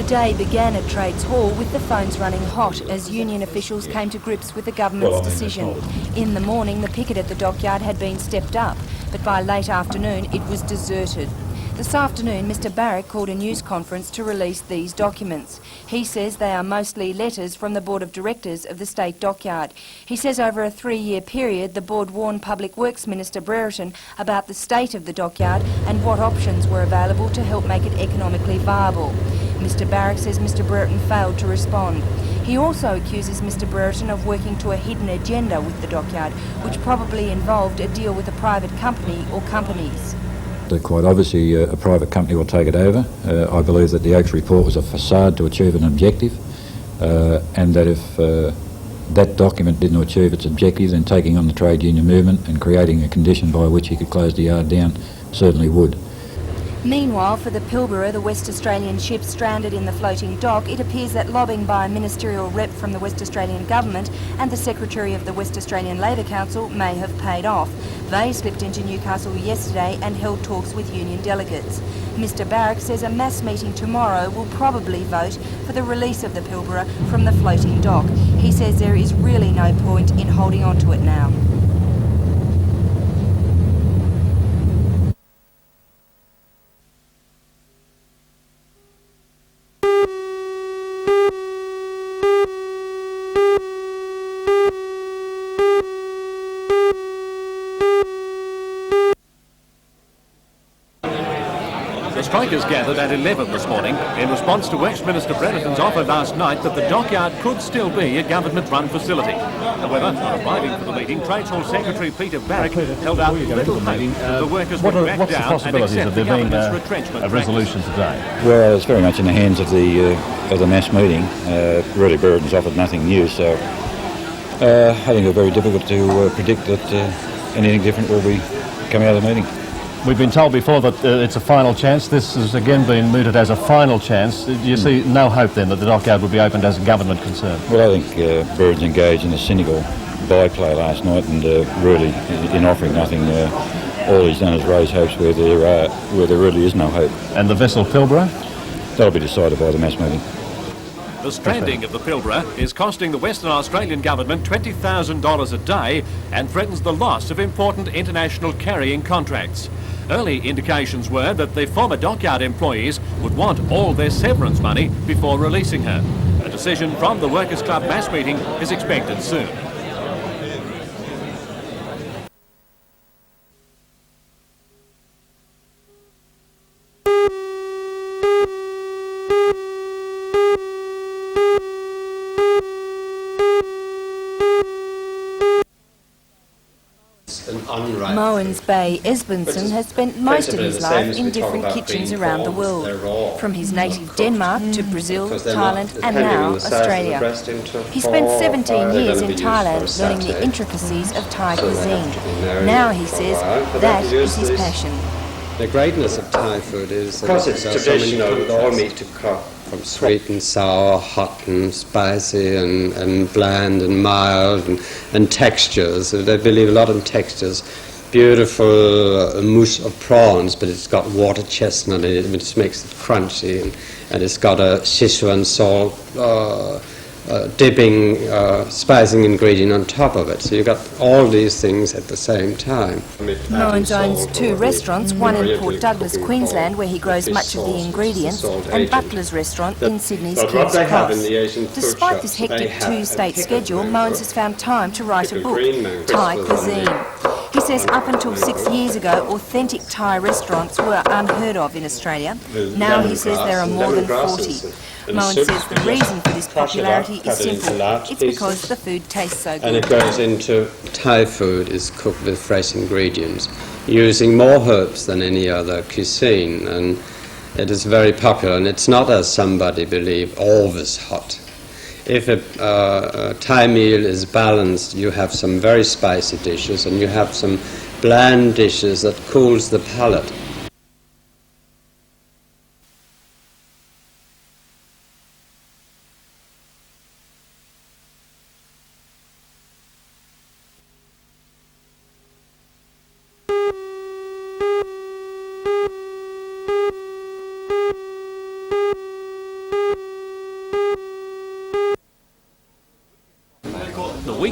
The day began at Trades Hall with the phones running hot as union officials came to grips with the government's decision. In the morning, the picket at the dockyard had been stepped up, but by late afternoon it was deserted. This afternoon, Mr Barrack called a news conference to release these documents. He says they are mostly letters from the Board of Directors of the State Dockyard. He says over a 3-year period, the board warned Public Works Minister Brereton about the state of the dockyard and what options were available to help make it economically viable. Mr Barrack says Mr Brereton failed to respond. He also accuses Mr Brereton of working to a hidden agenda with the dockyard, which probably involved a deal with a private company or companies. Quite obviously a private company will take it over. I believe that the Oaks report was a facade to achieve an objective, and that if that document didn't achieve its objective, then taking on the trade union movement and creating a condition by which he could close the yard down certainly would. Meanwhile, for the Pilbara, the West Australian ship stranded in the floating dock, it appears that lobbying by a ministerial rep from the West Australian Government and the Secretary of the West Australian Labor Council may have paid off. They slipped into Newcastle yesterday and held talks with union delegates. Mr Barrack says a mass meeting tomorrow will probably vote for the release of the Pilbara from the floating dock. He says there is really no point in holding on to it now. The strikers gathered at 11 this morning in response to Ex-Minister Brereton's offer last night that the dockyard could still be a government-run facility. However, on arriving for the meeting, Trades Hall Secretary Peter Barrack held out little hope that the workers would back down and accept the government's retrenchment. A resolution today? Well, it's very much in the hands of the mass meeting. Really, Brereton's offered nothing new, so I think it's very difficult to predict that anything different will be coming out of the meeting. We've been told before that it's a final chance. This has again been mooted as a final chance. Do you see no hope then that the dockyard will be opened as a government concern? Well, I think Brereton's engaged in a cynical byplay last night and really in offering nothing. All he's done is raise hopes where there really is no hope. And the vessel Pilbara? That'll be decided by the mass meeting. The stranding of the Pilbara is costing the Western Australian government $20,000 a day and threatens the loss of important international carrying contracts. Early indications were that the former dockyard employees would want all their severance money before releasing her. A decision from the Workers' Club mass meeting is expected soon. Moens Bay Esbenson has spent most of his life in different kitchens around the world, from his native Denmark to Brazil, Thailand and now Australia. He spent 17 years in Thailand learning the intricacies of Thai cuisine. Now, he says, that is his passion. The greatness of Thai food is that it's traditional with all meat to cook, from sweet and sour, hot and spicy and bland and mild and textures. They believe a lot in textures. Beautiful mousse of prawns, but it's got water chestnut in it, which makes it crunchy, and it's got a Sichuan salt dipping, spicing ingredient on top of it. So you've got all these things at the same time. Moens owns 2 restaurants, one in Port Douglas, Queensland, where he grows much of the ingredients, and Butler's restaurant in Sydney's King's Cross. Despite this hectic 2-state schedule, Moens has found time to write a book, Thai Cuisine. He says up until 6 years ago, authentic Thai restaurants were unheard of in Australia. Now he says there are more than 40. Moens says the reason for this popularity is simple. It's because the food tastes so good. And it goes into Thai food is cooked with fresh ingredients, using more herbs than any other cuisine, and it is very popular. And it's not, as somebody believe, always hot. If a Thai meal is balanced, you have some very spicy dishes and you have some bland dishes that cools the palate.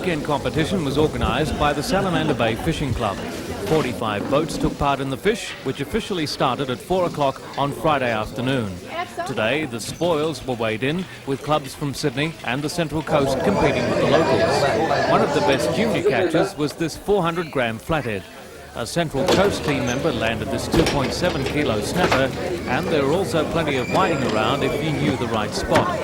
weekend competition was organised by the Salamander Bay Fishing Club. 45 boats took part in the fish, which officially started at 4 o'clock on Friday afternoon. Today, the spoils were weighed in, with clubs from Sydney and the Central Coast competing with the locals. One of the best junior catches was this 400-gram flathead. A Central Coast team member landed this 2.7 kilo snapper, and there were also plenty of whiting around if you knew the right spot.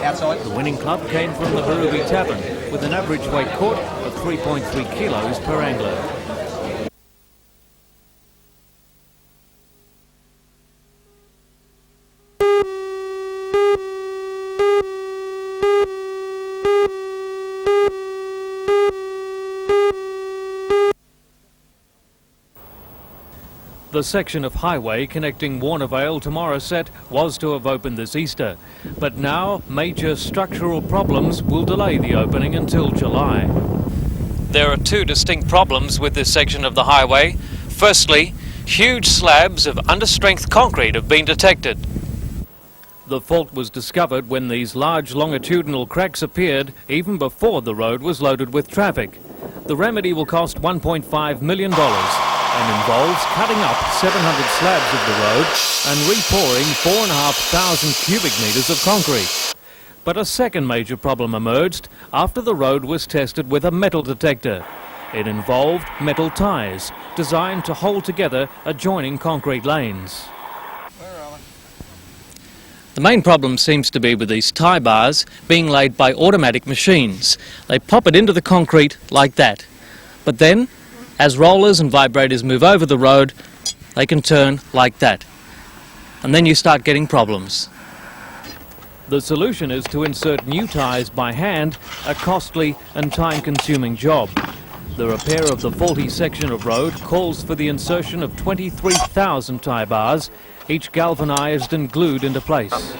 The winning club came from the Harubi Tavern, with an average weight caught of 3.3 kilos per angler. The section of highway connecting Warnervale to Morisset was to have opened this Easter, but now major structural problems will delay the opening until July. There are two distinct problems with this section of the highway. Firstly, huge slabs of understrength concrete have been detected. The fault was discovered when these large longitudinal cracks appeared even before the road was loaded with traffic. The remedy will cost $1.5 million. And involves cutting up 700 slabs of the road and repouring 4,500 cubic metres of concrete. But a second major problem emerged after the road was tested with a metal detector. It involved metal ties designed to hold together adjoining concrete lanes. The main problem seems to be with these tie bars being laid by automatic machines. They pop it into the concrete like that. But then, as rollers and vibrators move over the road, they can turn like that. And then you start getting problems. The solution is to insert new ties by hand, a costly and time-consuming job. The repair of the faulty section of road calls for the insertion of 23,000 tie bars, each galvanised and glued into place.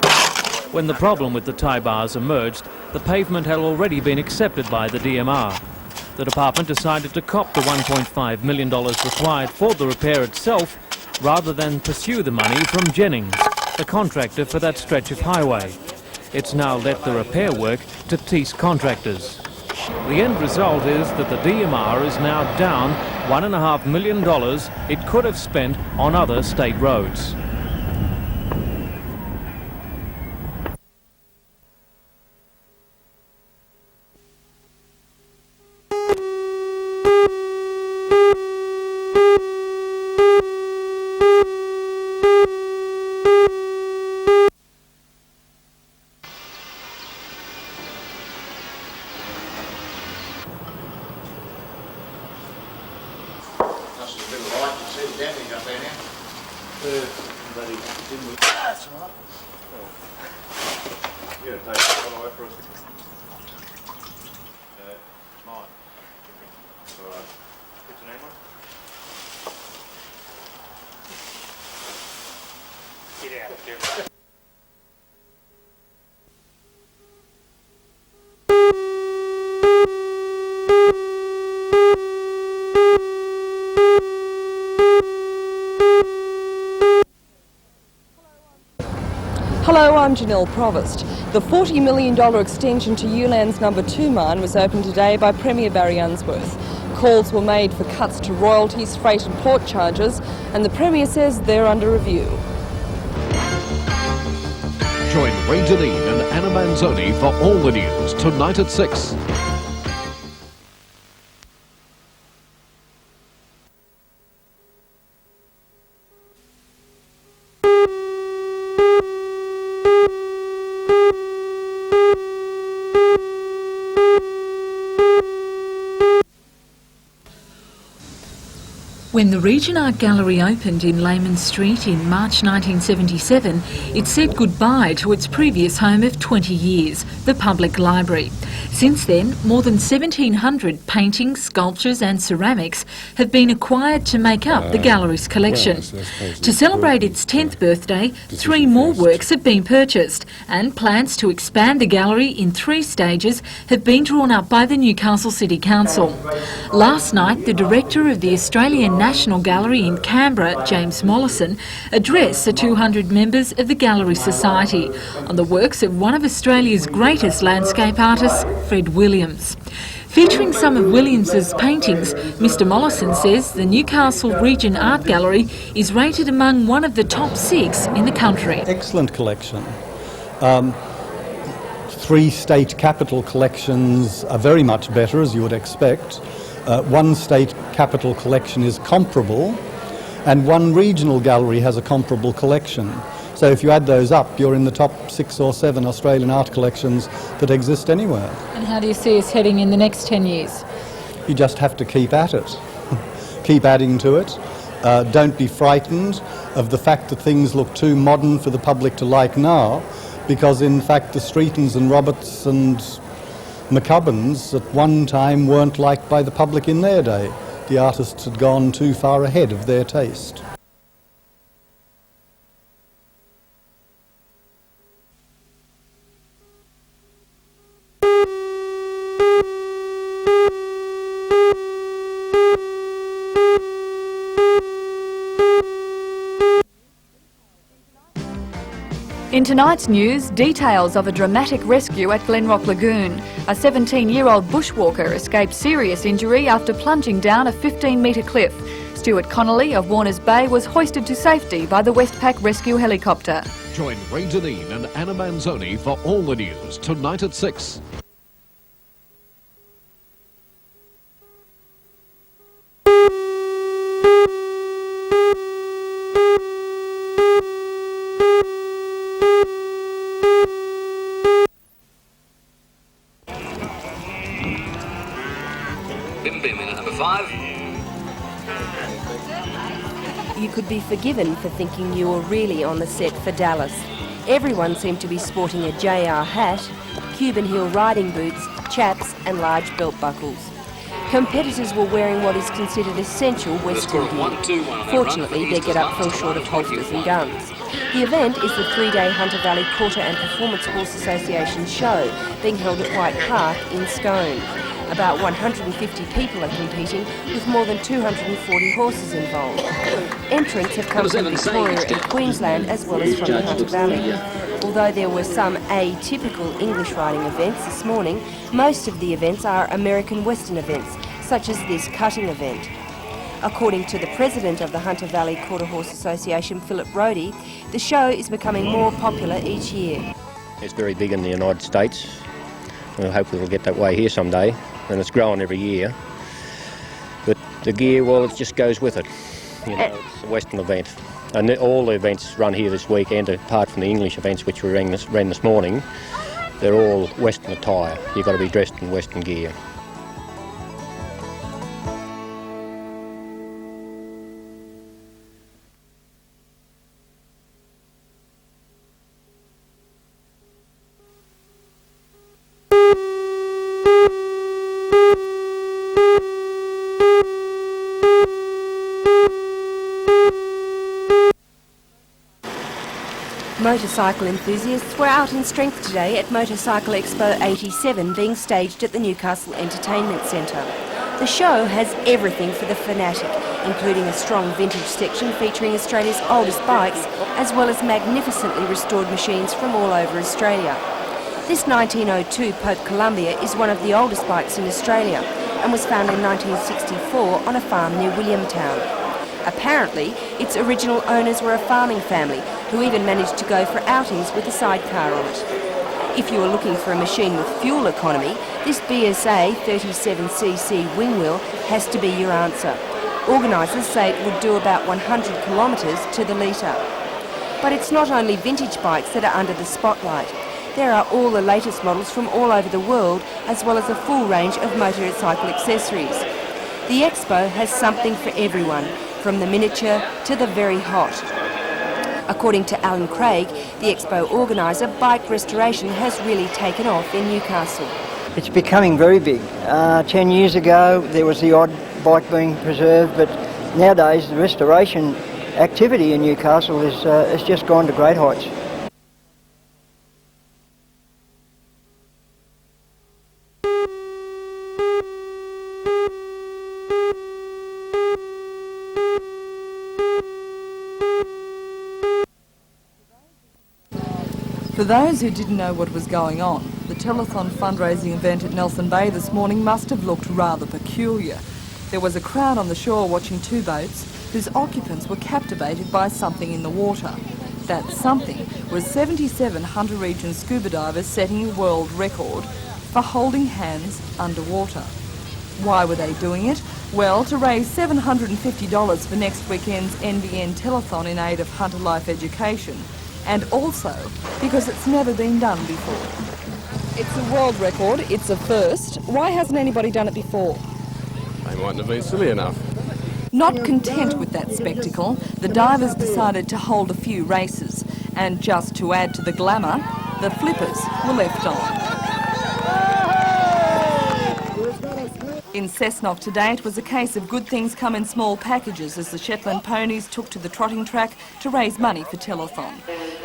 When the problem with the tie bars emerged, the pavement had already been accepted by the DMR. The department decided to cop the $1.5 million required for the repair itself rather than pursue the money from Jennings, the contractor for that stretch of highway. It's now left the repair work to Tees contractors. The end result is that the DMR is now down $1.5 million it could have spent on other state roads. Hello, I'm Janelle Provost. The $40 million extension to Ulan's No. 2 mine was opened today by Premier Barry Unsworth. Calls were made for cuts to royalties, freight and port charges, and the Premier says they're under review. Join Ray Deneen and Anna Manzoni for all the news tonight at 6. When the Region Art Gallery opened in Lehman Street in March 1977, it said goodbye to its previous home of 20 years, the Public Library. Since then, more than 1,700 paintings, sculptures and ceramics have been acquired to make up the gallery's collection. To celebrate its 10th birthday, 3 more works have been purchased, and plans to expand the gallery in 3 stages have been drawn up by the Newcastle City Council. Last night, the director of the Australian National Gallery in Canberra, James Mollison, addressed the 200 members of the Gallery Society on the works of one of Australia's greatest landscape artists, Fred Williams. Featuring some of Williams's paintings, Mr Mollison says the Newcastle Region Art Gallery is rated among one of the top 6 in the country. Excellent collection. 3 state capital collections are very much better, as you would expect. 1 state capital collection is comparable, and 1 regional gallery has a comparable collection. So if you add those up, you're in the top 6 or 7 Australian art collections that exist anywhere. And how do you see us heading in the next 10 years? You just have to keep at it. Keep adding to it. Don't be frightened of the fact that things look too modern for the public to like now, because in fact the Streetons and Roberts and McCubbins at one time weren't liked by the public in their day. The artists had gone too far ahead of their taste. In tonight's news, details of a dramatic rescue at Glenrock Lagoon. A 17-year-old bushwalker escaped serious injury after plunging down a 15-metre cliff. Stuart Connolly of Warners Bay was hoisted to safety by the Westpac rescue helicopter. Join Ray Deneen and Anna Manzoni for all the news tonight at 6. You could be forgiven for thinking you were really on the set for Dallas. Everyone seemed to be sporting a JR hat, Cuban heel riding boots, chaps and large belt buckles. Competitors were wearing what is considered essential Western gear. Fortunately, their get-up fell short of holsters and guns. The event is the 3-day Hunter Valley Quarter and Performance Horse Association show, being held at White Park in Scone. About 150 people are competing, with more than 240 horses involved. Entrants have come from Victoria and Queensland as well as from the Hunter Valley. Although there were some atypical English riding events this morning, most of the events are American Western events, such as this cutting event. According to the president of the Hunter Valley Quarter Horse Association, Philip Brodie, the show is becoming more popular each year. It's very big in the United States. We hope we'll get that way here someday, and it's growing every year. But the gear, well, it just goes with it. You know, it's a Western event. And all the events run here this weekend, apart from the English events which we ran this morning, they're all Western attire. You've got to be dressed in Western gear. Motorcycle enthusiasts were out in strength today at Motorcycle Expo 87 being staged at the Newcastle Entertainment Centre. The show has everything for the fanatic, including a strong vintage section featuring Australia's oldest bikes, as well as magnificently restored machines from all over Australia. This 1902 Pope Columbia is one of the oldest bikes in Australia and was found in 1964 on a farm near Williamtown. Apparently, its original owners were a farming family who even managed to go for outings with a sidecar on it. If you are looking for a machine with fuel economy, this BSA 37cc wing wheel has to be your answer. Organisers say it would do about 100 kilometres to the litre. But it's not only vintage bikes that are under the spotlight. There are all the latest models from all over the world, as well as a full range of motorcycle accessories. The Expo has something for everyone, from the miniature to the very hot. According to Alan Craig, the Expo organiser, bike restoration has really taken off in Newcastle. It's becoming very big. 10 years ago there was the odd bike being preserved, but nowadays the restoration activity in Newcastle has just gone to great heights. For those who didn't know what was going on, The telethon fundraising event at Nelson Bay this morning must have looked rather peculiar. There was a crowd on the shore watching two boats whose occupants were captivated by something in the water. That something was 77 Hunter Region scuba divers setting a world record for holding hands underwater. Why were they doing it? Well, to raise $750 for next weekend's NBN Telethon in aid of hunter life education, and also because it's never been done before. It's a world record, it's a first. Why hasn't anybody done it before? They mightn't have been silly enough. Not content with that spectacle, the divers decided to hold a few races, and just to add to the glamour, the flippers were left on. In Cessnock today, it was a case of good things come in small packages as the Shetland ponies took to the trotting track to raise money for telethon.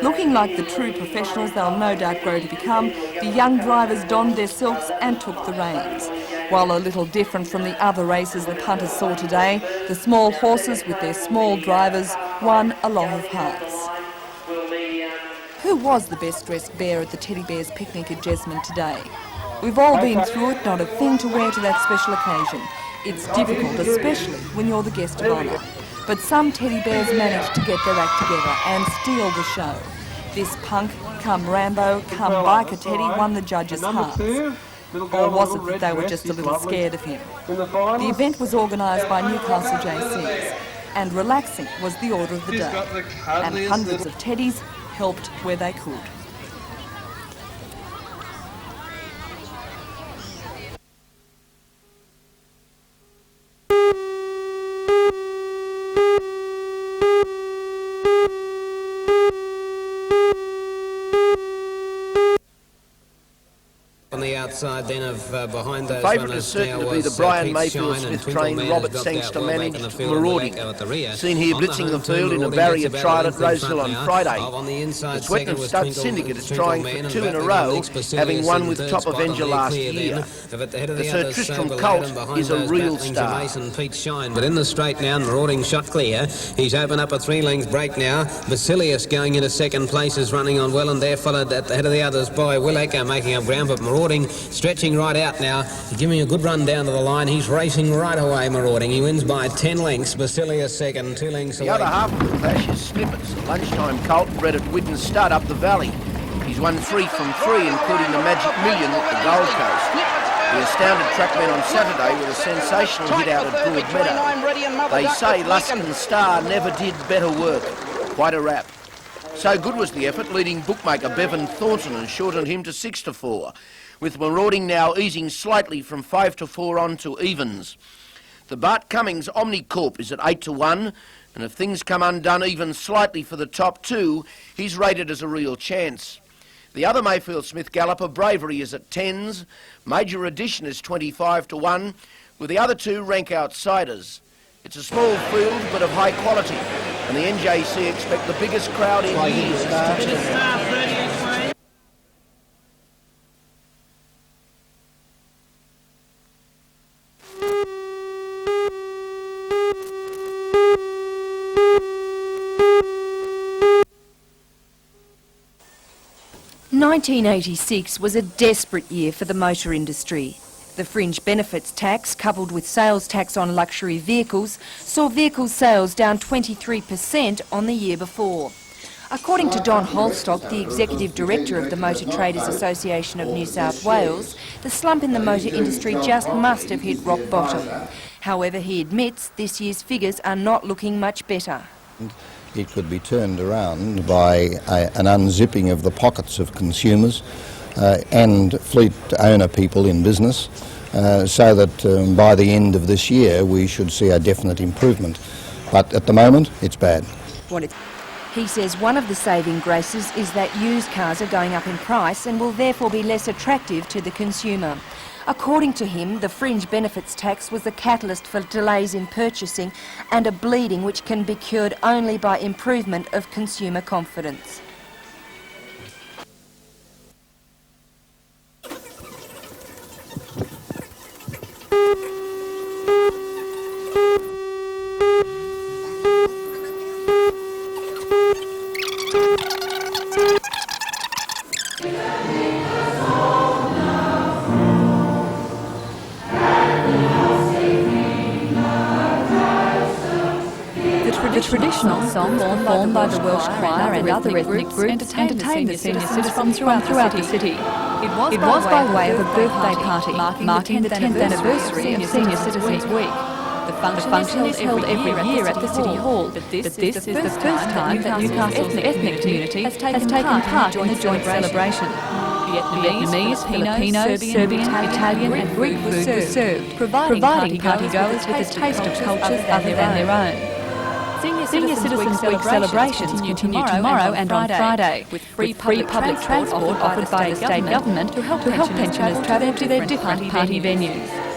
Looking like the true professionals they'll no doubt grow to become, the young drivers donned their silks and took the reins. While a little different from the other races the punters saw today, the small horses with their small drivers won a lot of hearts. Who was the best dressed bear at the Teddy Bears picnic at Jesmond today? We've all been through it, not a thing to wear to that special occasion. It's difficult, especially when you're the guest of honour. But some teddy bears managed to get their act together and steal the show. This punk, come Rambo, come biker Teddy won the judges' hearts. Or was it that they were just a little scared of him? The event was organised by Newcastle JCs, and relaxing was the order of the day. And hundreds of teddies helped where they could. On the outside then of behind those favourite is certain to be the Brian Mayfield Smith trained Robert Sangster managed marauding. Seen here blitzing the field in a barrier trial at Rosehill on Friday. The Swetton Stud Syndicate is trying for two in a row, having won with Top Avenger last year. The Sir Tristram Colt is a real star. But in the straight now, marauding shot clear. He's opened up a 3 length break now. Basilius going into second place is running on well, and they're followed at the head of the others by Will Ecker making up ground, but marauding stretching right out now, giving a good run down to the line. He's racing right away, marauding. He wins by 10 lengths. Basilius second, 2 lengths away. The other half of the clash is Snippets, the lunchtime colt bred at Widden Stud up the valley. He's won 3 from 3, including the Magic Million at the Gold Coast. The astounded trackman on Saturday with a sensational hit out at Broadmeadow. They say Lusk and Star never did better work. Quite a rap. So good was the effort, leading bookmaker Bevan Thornton and shortened him to 6-4. With marauding now easing slightly from 5-4 on to evens. The Bart Cummings Omnicorp is at 8-1, and if things come undone even slightly for the top 2, he's rated as a real chance. The other Mayfield Smith galloper, Bravery, is at 10s, Major Addition is 25-1, with the other 2 rank outsiders. It's a small field but of high quality, and the NJC expect the biggest crowd in years to turn. ...1986 was a desperate year for the motor industry. The fringe benefits tax, coupled with sales tax on luxury vehicles, saw vehicle sales down 23% on the year before. According to Don Holstock, the Executive Director of the Motor Traders Association of New South Wales, the slump in the motor industry just must have hit rock bottom. However, he admits this year's figures are not looking much better. It could be turned around by an unzipping of the pockets of consumers and fleet owner people in business, so that by the end of this year we should see a definite improvement. But at the moment, it's bad. He says one of the saving graces is that used cars are going up in price and will therefore be less attractive to the consumer. According to him, the fringe benefits tax was the catalyst for delays in purchasing and a bleeding which can be cured only by improvement of consumer confidence. traditional songs performed by the Welsh Choir and other ethnic groups entertained the senior citizens from throughout the city. It was by way of a birthday party marking the 10th anniversary of Senior Citizens Week. The function is held every year at the City Hall, but this is the first time that Newcastle's ethnic community has taken part in the joint celebration. Vietnamese, Filipino, Serbian, Italian and Greek food was served, providing partygoers with a taste of cultures other than their own. Senior Citizens Week celebrations continue tomorrow and on Friday, with free public transport offered by the state government to help pensioners travel to their different party venues.